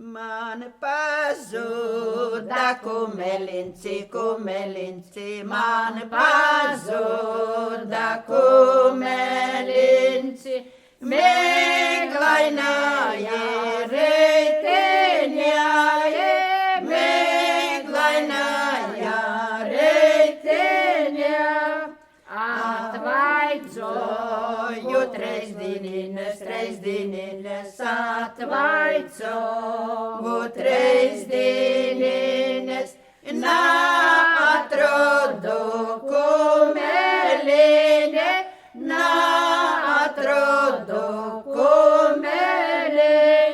Man pazuda kumelinci, man pazuda kumelinci, miglaināja reiteņāja, miglaināja reiteņā. Atvaidzoju treisdīnines, atvaicoju treisdīnines, atrodu kumeline, atrodu kumeline.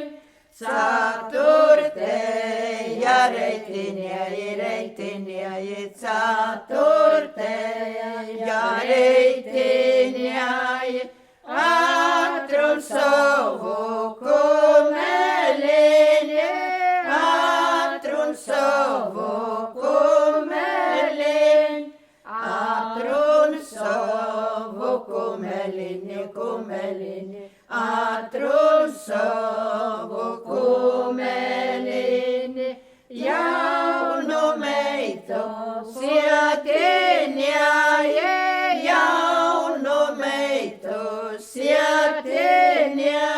Ceturtajā reitiņā, ceturtajā reitiņā, atrod savu kumeline, atrod savu kumeline, atrod savu kumeline, atrod savu kumeline, jaunu meitu sietiņāja, jaunu meitu sietiņā.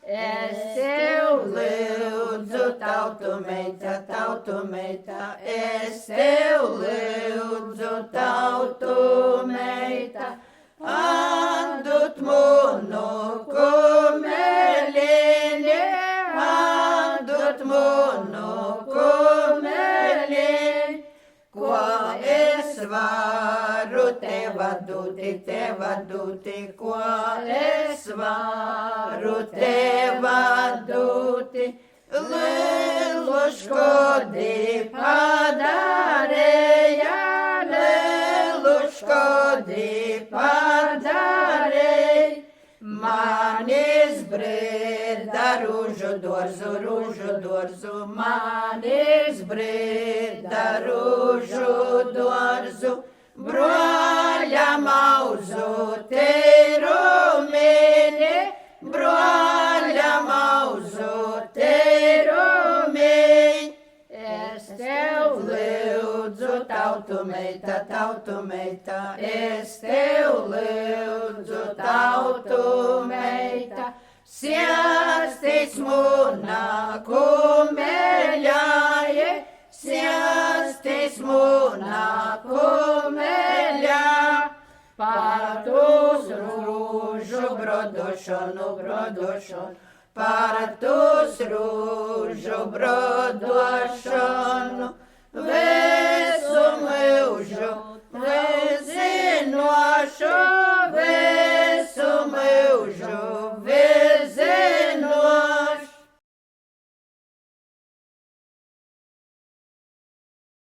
Es tev lūdzu, tautu meita, es tev lūdzu, tautu meita, atdot manu kumeline, atdot manu kumeline, ko es varu teva dūti, ko es varu teva dūti, lielu škodi padarēja, lielu škodi padarēja. Man izbrīda rūžu dārzu, man izbrīda rūžu dārzu, broļa mauzu teirumini, broļa mauzu teirumini. Es tev lūdzu, tautu meita, es tev lūdzu, tautu meita, siestis munā kumeļāja, siestis munā kumeļā, par tūs rūžu brodošanu, par tūs rūžu brodošanu, visu mūžu